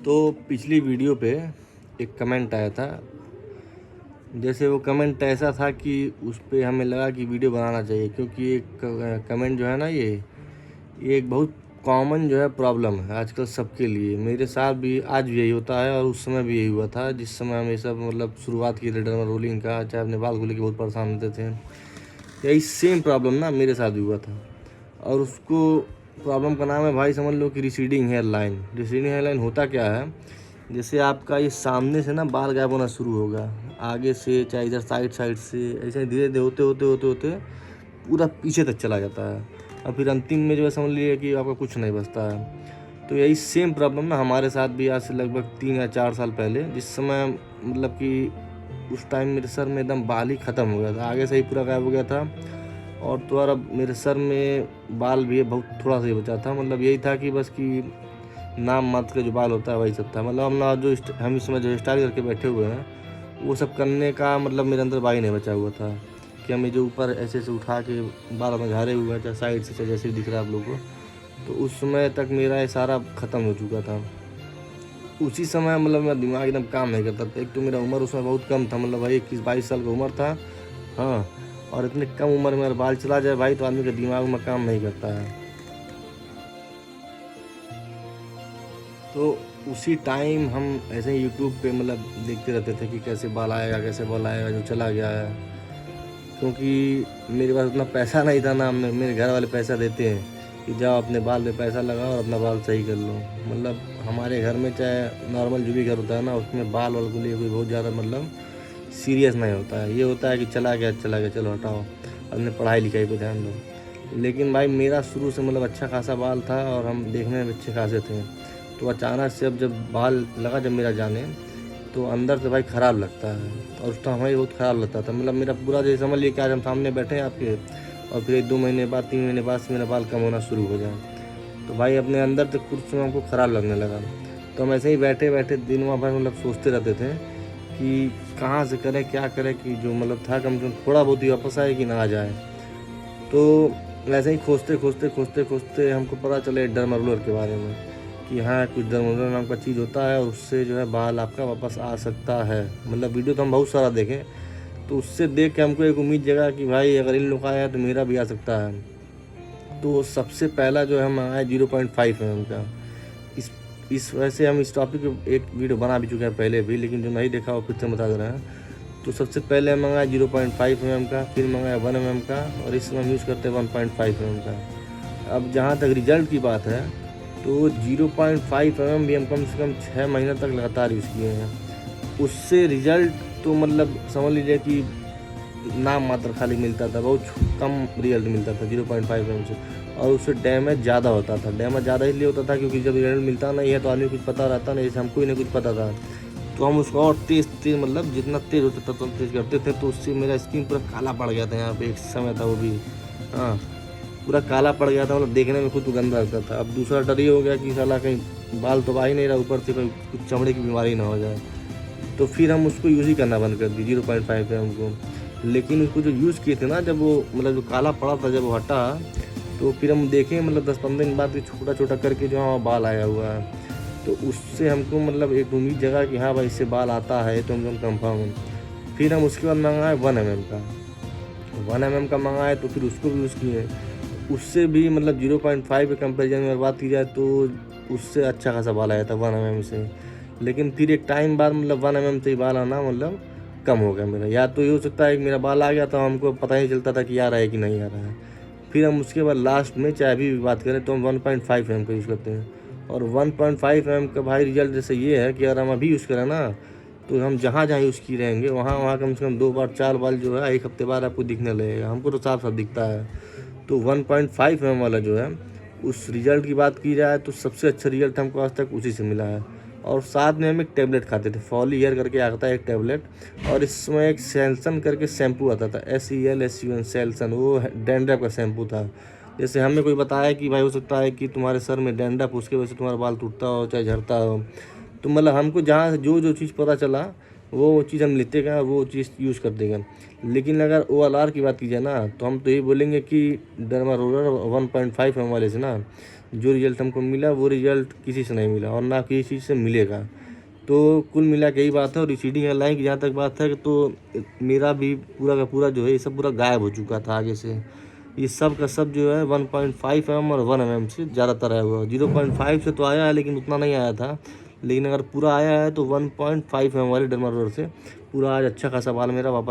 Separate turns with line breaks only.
तो पिछली वीडियो पे एक कमेंट आया था। जैसे वो कमेंट ऐसा था कि उस पे हमें लगा कि वीडियो बनाना चाहिए, क्योंकि एक कमेंट जो है ना, ये एक बहुत कॉमन जो है प्रॉब्लम है आजकल सबके लिए। मेरे साथ भी आज भी यही होता है और उस समय भी यही हुआ था, जिस समय हम ये सब मतलब शुरुआत की थी डर्मा रोलिंग का, चाहे अपने बाल को लेकर बहुत परेशान होते थे। यही सेम प्रॉब्लम ना मेरे साथ भी हुआ था। और उसको प्रॉब्लम का नाम है भाई, समझ लो कि receding hair line. Receding hair line होता क्या है, जैसे आपका ये सामने से ना बाल गायब होना शुरू होगा, आगे से चाहे इधर साइड साइड से, ऐसे धीरे धीरे होते होते होते होते पूरा पीछे तक चला जाता है। और फिर अंतिम में जो है समझ लीजिए कि आपका कुछ नहीं बचता है। तो यही सेम प्रॉब्लम ना हमारे साथ भी आज से लगभग 3 या 4 साल पहले, जिस समय मतलब कि उस टाइम मेरे सर में एकदम बाल ही ख़त्म हो गया था, आगे से ही पूरा गायब हो गया था। और तो और अब मेरे सर में बाल भी बहुत थोड़ा सा ही बचा था। मतलब यही था कि बस कि नाम मात्र का जो बाल होता है वही सब था। मतलब हम ना जो हम इसमें जो स्टाइल करके बैठे हुए हैं, वो सब करने का मतलब मेरे अंदर बाल नहीं बचा हुआ था कि हमें जो ऊपर ऐसे ऐसे उठा के बाल में झाड़े हुए हैं, चाहे साइड से चाहे जैसे भी दिख रहा है आप लोगों को। तो उस समय तक मेरा ये सारा ख़त्म हो चुका था। उसी समय मतलब मेरा दिमाग एकदम काम नहीं करता था। एक तो मेरा उम्र उसमें बहुत कम था, मतलब भाई 21-22 साल का उम्र था। हाँ, और इतने कम उम्र में अगर बाल चला जाए भाई, तो आदमी का दिमाग में काम नहीं करता है। तो उसी टाइम हम ऐसे ही यूट्यूब पे मतलब देखते रहते थे कि कैसे बाल आएगा, कैसे बाल आएगा, जो चला गया है। क्योंकि मेरे पास उतना पैसा नहीं था ना, मेरे घर वाले पैसा देते हैं कि जाओ अपने बाल पे पैसा लगाओ और अपना बाल सही कर लो। मतलब हमारे घर में चाहे नॉर्मल जो भी घर होता है ना, उसमें बाल वाल को लिए कोई बहुत ज़्यादा मतलब सीरियस नहीं होता है। ये होता है कि चला गया चलो हटाओ, अपने पढ़ाई लिखाई पे ध्यान दो। लेकिन भाई मेरा शुरू से मतलब अच्छा खासा बाल था और हम देखने में अच्छे खासे थे। तो अचानक से अब जब बाल लगा जब मेरा जाने, तो अंदर से भाई ख़राब लगता है। और उस टाइम हमें बहुत ख़राब लगता था। मतलब मेरा पूरा जैसे समझ लीजिए कि आज हम सामने बैठे हैं आपके, और फिर 1-2 महीने बाद 3 महीने बाद से मेरा बाल कम होना शुरू हो जाए, तो भाई अपने अंदर से कुछ समय हमको ख़राब लगने लगा। तो हम ऐसे ही बैठे बैठे दिन भर मतलब सोचते रहते थे कि कहाँ से करें, क्या करें कि जो मतलब था कम से कम थोड़ा बहुत ही वापस आए कि ना आ जाए। तो ऐसे ही खोजते खोजते खोजते खोजते हमको पता चले डर्मा रोलर के बारे में कि हाँ, कुछ डर्मा रोलर नाम का चीज़ होता है और उससे जो है बाल आपका वापस आ सकता है। मतलब वीडियो तो हम बहुत सारा देखें, तो उससे देख के हमको एक उम्मीद जगा कि भाई अगर इन लोग का आया तो मेरा भी आ सकता है। तो सबसे पहला जो है हम आया 0.5 mm का। इस वजह से हम इस टॉपिक पे एक वीडियो बना भी चुके हैं पहले भी, लेकिन जो नहीं देखा वो फिर से बता दे रहे हैं। तो सबसे पहले हम मंगाया 0.5 mm का, फिर मंगाया 1 mm का, और इस समय हम यूज़ करते हैं 1.5 mm का। अब जहाँ तक रिजल्ट की बात है, तो 0.5 mm भी हम कम से कम 6 महीने तक लगातार यूज़ किए हैं। उससे रिजल्ट तो मतलब समझ लीजिए कि नाम मात्र खाली मिलता था, बहुत कम रिजल्ट मिलता था 0.5 mm से। और उससे डैमेज ज़्यादा होता था। डैमेज ज़्यादा इसलिए होता था क्योंकि जब रिजल्ट मिलता नहीं है तो आदमी कुछ पता रहता नहीं, जैसे हमको ही नहीं कुछ पता था, तो हम उसको और तेज़ तेज़ मतलब जितना तेज़ होता था तो तेज़ करते थे। तो उससे मेरा स्किन पूरा काला पड़ गया था, यहाँ पे एक समय था वो भी। हाँ, पूरा काला पड़ गया था, मतलब देखने में खुद गंदा लगता था। अब दूसरा डर ये हो गया कि साला कहीं बाल तो आ ही नहीं रहा, ऊपर से कोई कुछ चमड़े की बीमारी ना हो जाए। तो फिर हम उसको यूज़ ही करना बंद कर दिए 0.5 mm को। लेकिन उसको जो यूज़ किए थे ना, जब वो मतलब जो काला पड़ा था जब वो हटा, तो फिर हम देखें मतलब 10-15 दिन बाद छोटा छोटा करके जो है बाल आया हुआ है। तो उससे हमको मतलब एक उम्मीद जगा कि हाँ भाई इससे बाल आता है, तो हम कंफर्म। फिर हम उसके बाद मंगाए 1 mm का। 1 mm का मंगाए तो फिर उसको भी यूज़ किए। उससे भी मतलब 0.5 के कंपेरिजन में बात की जाए तो उससे अच्छा खासा बाल आया था 1 mm से। लेकिन फिर एक टाइम बाद मतलब 1 mm से ही बाल आना मतलब कम हो गया मेरा। या तो ये हो सकता है कि मेरा बाल आ गया था, हमको पता ही चलता था कि आ रहा है कि नहीं आ रहा है। फिर हम उसके बाद लास्ट में चाहे अभी भी बात करें तो हम 1.5 mm का यूज़ करते हैं। और 1.5 mm का भाई रिजल्ट जैसे ये है कि अगर हम अभी यूज़ करें ना, तो हम जहाँ जहाँ यूज़ की रहेंगे वहाँ वहाँ कम से कम 2 बार 4 बार जो है 1 हफ्ते बाद आपको दिखने लगेगा। हमको तो साफ साफ दिखता है। तो 1.5 mm वाला जो है, उस रिज़ल्ट की बात की जाए तो सबसे अच्छा रिज़ल्ट हमको आज तक उसी से मिला है। और साथ में हम एक टैबलेट खाते थे, फॉलीयर करके आता है एक टैबलेट। और इसमें एक सेल्सन करके शैम्पू आता था, SELSUN सेल्सन, वो डैंड्रफ का शैम्पू था। जैसे हमें कोई बताया कि भाई हो सकता है कि तुम्हारे सर में डैंड्रफ, उसके वजह से तुम्हारा बाल टूटता हो चाहे झड़ता हो। तो मतलब हमको जहाँ से जो जो चीज़ पता चला वो चीज़ हम लेते गए, वो चीज़ यूज़ करते गए। लेकिन अगर OLR की बात की जाए ना, तो हम तो ये बोलेंगे कि डर्मा रोलर 1.5 mm वाले से ना जो रिज़ल्ट हमको मिला वो रिज़ल्ट किसी से नहीं मिला और ना किसी चीज़ से मिलेगा। तो कुल मिला के यही बात है। और रिसीडिंग एयरलाइन की जहाँ तक बात है तो मेरा भी पूरा का पूरा जो है ये सब पूरा गायब हो चुका था आगे से। ये सब का सब जो है 1.5 mm और 1 mm से ज़्यादातर आया हुआ है। 0.5 से तो आया है लेकिन उतना नहीं आया था, लेकिन अगर पूरा आया है तो 1.5 mm वाले डर्मा रोलर से पूरा आज अच्छा खासा बाल मेरा वापस